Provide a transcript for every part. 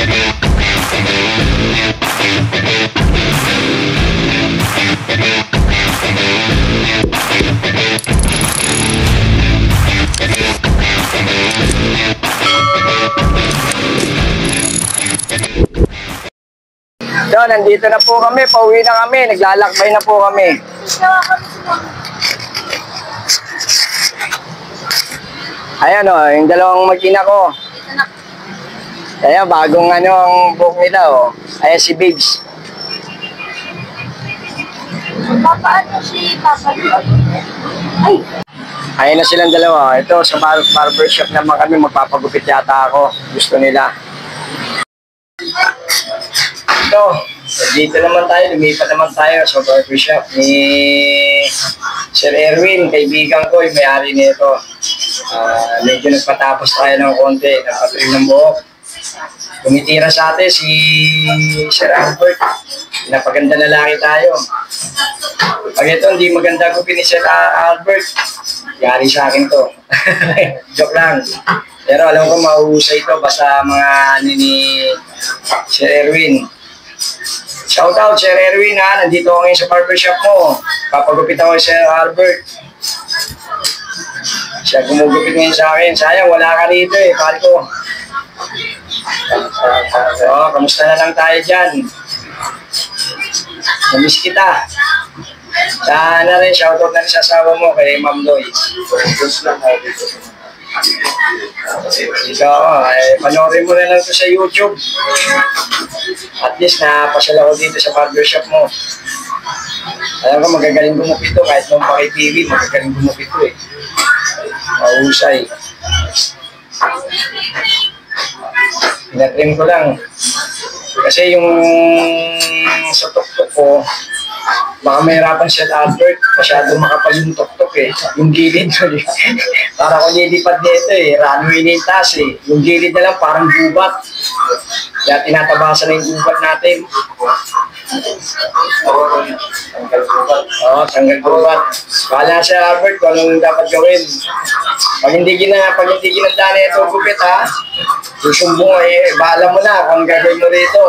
So, nandito na po kami, pauwi na kami, naglalakbay na po kami. Ayan o, yung dalawang mag-ina ko. Ayan, bagong ano ang buhok nila o. Ayan si Babes. Papaano si Papa? Ay! Ayan na silang dalawa. Ito, sa barbershop naman kami, magpapagupit yata ako. Gusto nila. Ito, dito naman tayo, lumipat naman tayo sa barbershop ni Sir Erwin, kaibigan ko, yung may-ari nito. Medyo nagpatapos tayo ng konti, nagpatrim ng buhok. Tumitira sa atin si Sir Albert. Napaganda lalaki tayo. Pag ito hindi maganda ko ni Sir Albert, yari sa akin to. Joke lang. Pero alam ko mauusay ito basta mga ni Sir Erwin. Shout out Sir Erwin ha, nandito ako ngayon sa barbershop mo. Papagupit ako Sir Albert. Siya gumugupit ngayon sa akin. Sayang wala ka rito eh, pare ko. So, kamusta na lang tayo dyan? Namiss kita. Sana rin, shoutout na rin sa asawa mo kay Ma'am Loy. Ikaw, panoorin mo na lang ito sa YouTube. At least napasyal ako dito sa barbershop mo. Alam ko magagaling gumupit ito, kahit nung pa kay TV, magagaling gumupit ito eh. Mahusay. Pinatrim ko lang. Kasi yung sa tuktok ko, baka mahirapan siya Albert, masyadong makapal yung tuktok eh. Yung gilid ko para ko nilipad nito eh, runway na yung taas eh. Yung gilid na lang parang gubat. Kaya tinatabasan na yung gubat natin. Tanggal gubat. Oo, tanggal gubat. Bahala siya Albert kung anong dapat gawin. Pag hindi ginanda na ito gupit ha, susumbong eh, bahala mo na kung gagawin mo rito.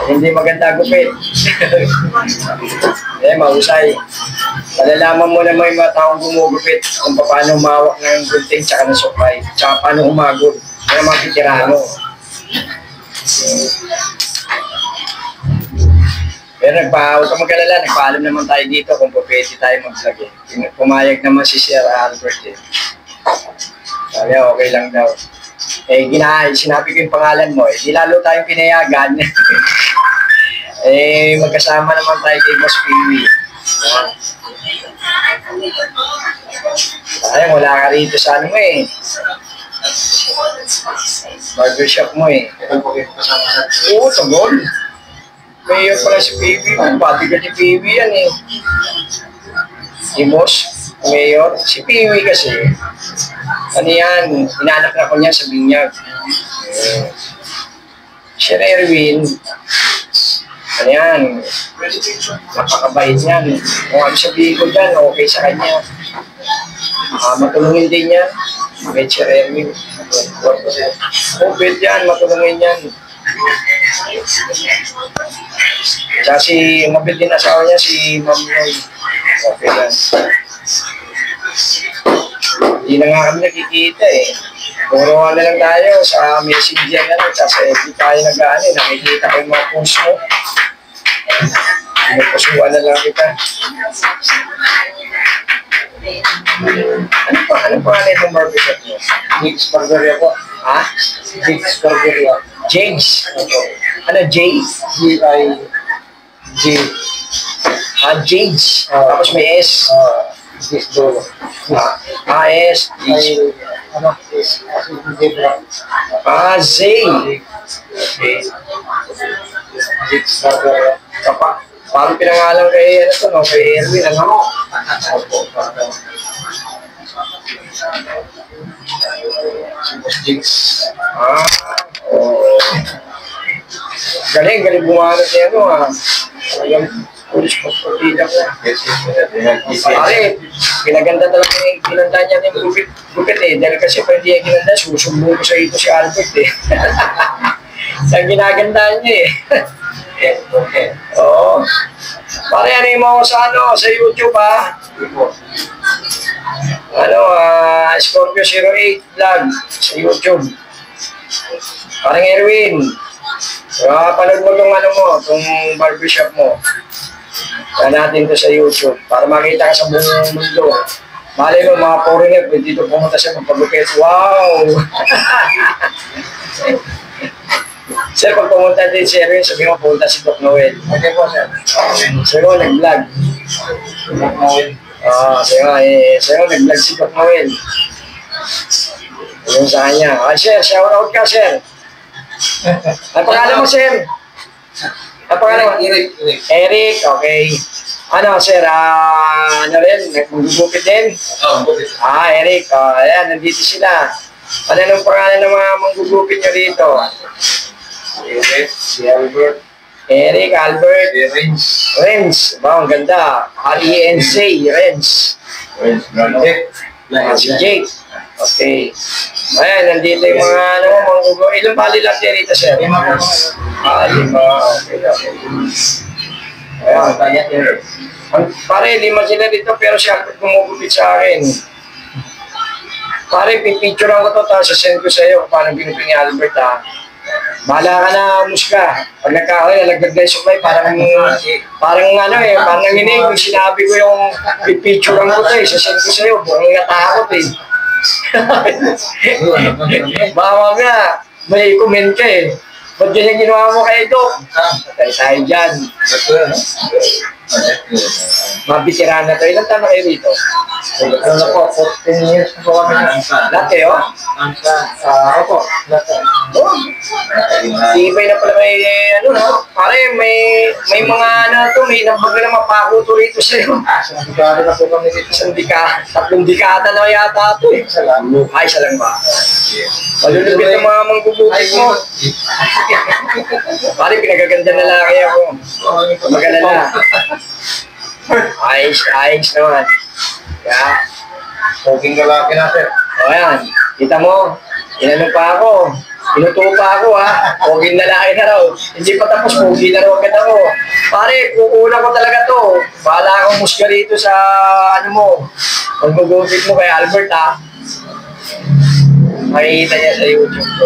Hindi maganda gupit. Mahusay. Malalaman mo na may mga taong gumugupit kung paano umawak ng gunting tsaka ng supply, tsaka paano umagod. Kaya mga pitirano. Pero huwag ka mag-alala, nagpaalam naman tayo dito kung pwede tayo mag-vlog eh. Pumayag naman si Sir Albert eh. Sabi okay lang daw. Sinabi ko yung pangalan mo eh, di lalo tayong pinayagan. Magkasama naman tayo kay Boss Piwi. Sayang, wala ka rito sa ano mo eh. Barbershop mo eh. Oo, tagol. Mayor pala si Piwi, bodyguard ni Piwi yan eh. Si Boss, Mayor, si Piwi kasi. Ano yan, inanak na ko niya sa binyag. Sir Erwin, ano yan, napakabait niyan. Kung ano sabihin ko dyan, okay sa kanya. Matulungin din yan. Okay, Sir Erwin. Okay yan, matulungin yan. Tsaka si mabit din asawa niya, si Ma'am Loy. Okay yan. Hindi na nga kami nakikita eh. Puro na lang tayo sa messenger na lang, sa FB tayo nag-ano, nakikita ko yung mga post mo. Pinagpasuan na lang kita. Ano pa nga itong barbershop mo? Jake's Barberia po. Ha? Jake's Barberia. Jake's? Ano, Jake's? J-I-J. Jake's. Tapos may S. Jake's Dolo. S. Ano? Z. Jake's Barberia. Paano pinangalan kay Erwin, ano? Galing bumanat niya, ano ha? Alam, pulis pagpapila ko. Pare, pinaganda talaga yung ginanda niya yung gupit eh. Dahil kasi pag hindi niya ginanda, susumbong ko sa ito si Albert eh. Ang ginagandaan niya eh. Okay. Oo. Pare, ano yung mga sa YouTube ha? Scorpio 08 vlog sa YouTube. Parang Erwin. Panood mo itong barbershop mo. Kaya natin to sa YouTube para makita ka sa buong mundo. Malay mo, mga foreigner, pwede dito pumunta siya magpagupit. Wow! Sir, pag pumunta din si Erwin, sabi mo, pumunta si Doc Noel. Okay po, sir. Sabi mo, nag-vlog. Sabi mo, nag-vlog si Doc Noel. Yung sa kanya. Sir, shout out ka, sir. Ang pangalan mo, sir? Ang pangalan mo? Eric, okay. Sir, magugupit din? Eric, ayan, nandito sila. Anong pangalan ng mga manggugupit nyo dito? Si Albert. Eric, Albert, Renz. Ba, ang ganda. R-E-N-C, Renz. Si Jake. Okay. Ayan, nandito yung mga manggugupit. Ilang bali lang din dito, sir? 5. 5. Okay. Ayan. Pare, 5 sila dito, pero siya gumugupit sa akin. Pare, pipicturean ko to, tapos sasend ko sa iyo kung paano binupin ni Albert, ha. Bahala ka na, musga. Pag nagkakawin, nalagdag na yung supply, parang nanginig. Yung sinabi ko yung pipicturean ko to, sasend ko sa iyo, buong natakot, eh. Baka mamaya, may comment ka, eh. Ba't ganyan ginawa mo kay Doc? Patay tayo dyan. Mabitira na to. Ilang taon na kayo rito? Ano po, 14 years na po kami. Lahat kayo? Opo. Ibay na pala may, pare, may mga may nambag na mapako to rito sa'yo. Sinabigado na po kami dito. 3 dekada na yata ito eh. Ay, isa lang ba? Malulupit ng mga manggugupit mo. Pare, pinagaganda na laki ako. Magalala. Ayos naman. Kaya, Poging lalaki na, sir. ayan, kita mo, inanong pa ako. Inuto pa ako, ha. Poging lalaki na raw. Hindi pa tapos, pogi na raw agad ako. Pare, kukulang ko talaga to. Bahala akong musga rito sa, magugupit mo kay Albert, ha. Makikita niya sa YouTube ko.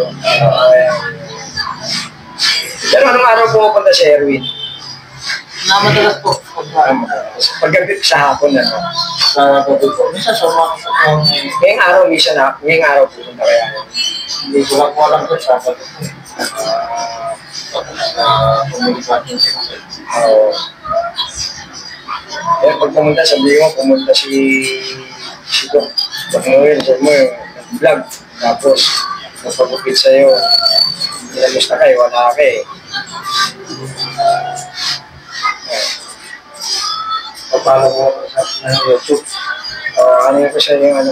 Pero anong araw pumupunta si Erwin? Namadalas po. Paggabi sa hapon na. Sa gabi po. Minsan sumama ko po. Ngayong araw pupunta kaya. Hindi ko lang po alam ko sa gabi po. Komunikasyon siya. Kaya pag pumunta, sabihin mo, pumunta si Doc Noel, sabi mo yung vlog. Tapos, napagupit sa'yo. Nilamis na kayo, wala ka eh. Paano po sa YouTube? Ano ko sa yung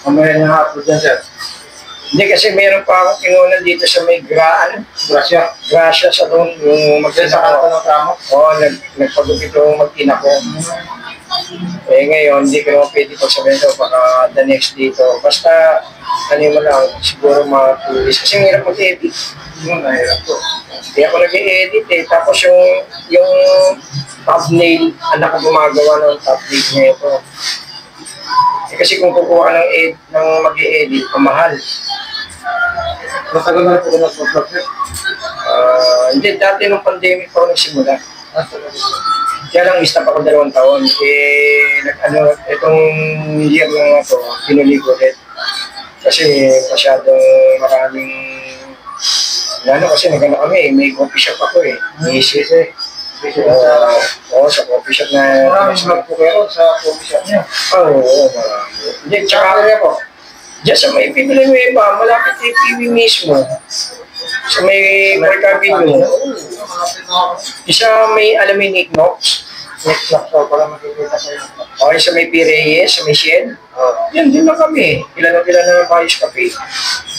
Mamaya na hapon dyan, sir. Hindi kasi meron pa akong kinunan dito sa may Gracia sa doon, yung Sa kanto ng tramo? nagpagupit yung mag-ina ko. Ngayon, hindi ko naman pwede pagsabihin ito, baka the next dito. Basta, mo lang, siguro mga 2 weeks. Kasi hirap mag-edit. Nahirap po. Hindi ako nag-edit eh. Tapos yung thumbnail, anak ko gumagawa ng thumbnail niya ito. Kasi kung kukuha ka ng mag-i-edit, mahal. Matagal na po ko nag-vlog, sir. Hindi, dati nung pandemic pa ako nagsimula. Kaya lang stop ako 2 taon. Itong year lang ito, pinuli ko ulit. Kasi masyadong maraming kasi nagana kami, may coffee shop ako eh. Misis eh. Sa coffee shop na... Maraming vlog po kayo sa coffee shop niya. Oo, marami. Hindi, tsaka po. Diyan sa may Pibili Nueva, malapit kay PB mismo. Sa may Mercabino. Isa may alam yung Nick Knox. Nick Knox, para makikita kayo. Okay, sa may P. Reyes, sa may Shell. Yan din lang kami. Ilan na Bayos Cafe.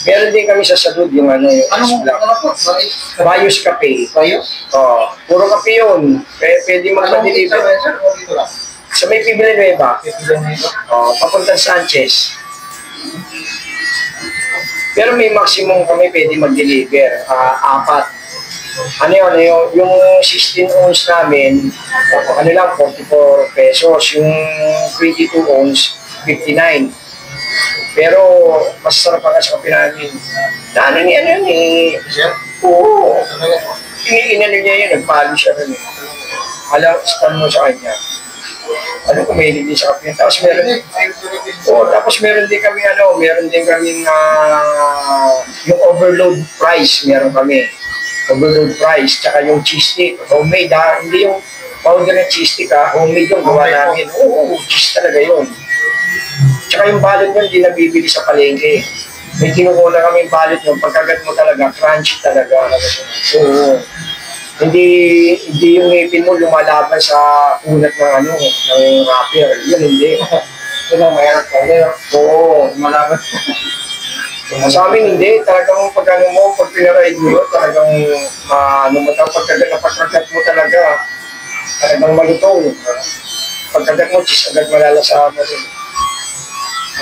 Meron din kami sa Salud, yung yung Ano po? Bayos Cafe. Bayos? Puro kape yun. Pwede magpa-deliver. Sa may Pibili Nueva. Papuntang Sanchez. Pero may maximum kami pwede mag-deliver, 4. Ano yun, yung 16 ounce namin, ano lang, 44 pesos. Yung 22 ounce, 59. Pero, mas sarap ang sa kape namin. Na ano niya, ano yun, Sir? oo. Ano yan po? Iniinano niya yun, nagpalo siya rin. Alam, stand mo sa kanya. Ano kung may din sa kape. Tapos meron, tapos meron din kami yung overload price, meron kami. Overload price, tsaka yung cheese stick, homemade hindi yung powder na cheese stick homemade yung gawa namin. Oo, cheese talaga yun. Tsaka yung balot yun, hindi nabibili sa palengke. May kinukuha kami yung balot yun, pagkagat mo talaga, crunchy talaga. Oo. Hindi yung ngipin mo lumalaban sa unat ng ng wrapper. Yun, hindi. Yun ang mayroon tayo. Oo, malaban. Sa amin hindi, talagang pag pinaride mo, talagang pagkagat mo talaga, talagang malutong. Pagkagat mo, cheese agad malalasahan mo rin.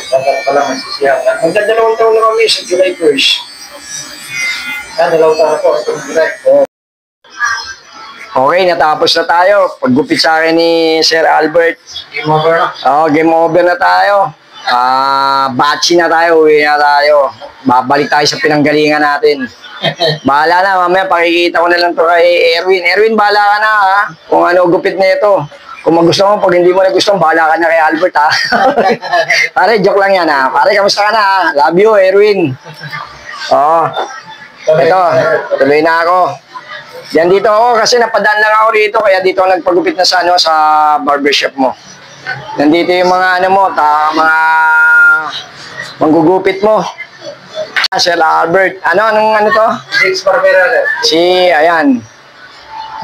Tagal pa lang masisiyang. Magdadalawang taon na kami sa July 1st. Dalawang taon po. Direct. Okay, natapos na tayo. Paggupit sa akin ni Sir Albert. Game over na. Game over na tayo. Batsi na tayo, uwi na tayo. Babalik tayo sa pinanggalingan natin. Bahala na, mamaya pakikita ko na lang to kay Erwin. Erwin, bahala ka na ha, kung ano gupit na ito. Kung magusto mo, pag hindi mo na gusto, bahala ka na kay Albert ha. Pare, joke lang yan ha. Pare, kamusta ka na ha? Love you, Erwin. Ito, tuloy na ako. Yan dito ako kasi napadaan lang ako rito, kaya dito ako nagpagupit na sa barbershop mo. Nandito yung mga mga manggugupit mo. Sir Albert. Anong to? Jigs Barbera. Ayan.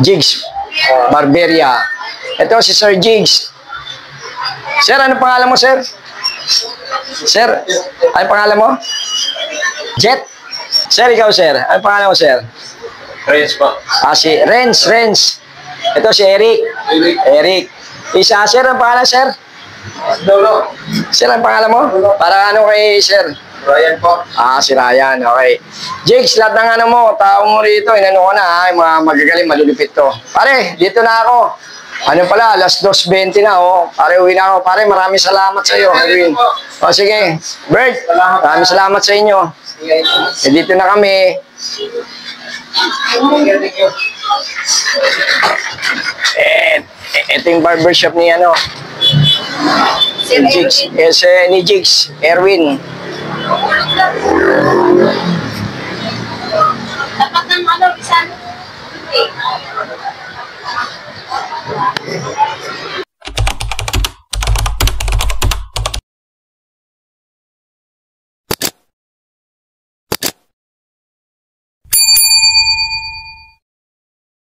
Jigs Barberia. Ito si Sir Jigs. Sir, ano pangalan mo, sir? Sir, ano pangalan mo? Jet? Sir, ikaw, sir. Ano pangalan mo, sir? Friends po. Si Renz. Ito si Eric. Eric. Isa, sir, ang pangalan, sir? Lolo. Sir, ang pangalan mo? Para kay sir? Ryan po. Si Ryan, okay. Jigs, lahat ng tao mo rito, inano ko na ha, yung mga magagaling, malulupit to. Pare, dito na ako. Ano pala, alas 2:20 na, Pare, uwi na ako. Pare, maraming salamat sa iyo, Erwin. Sige. Bert, maraming salamat sa inyo. Dito na kami. Ito yung barbershop ni Sir Jigs. Erwin. Yes, ni Jigs, Erwin. Dapat ng bisan.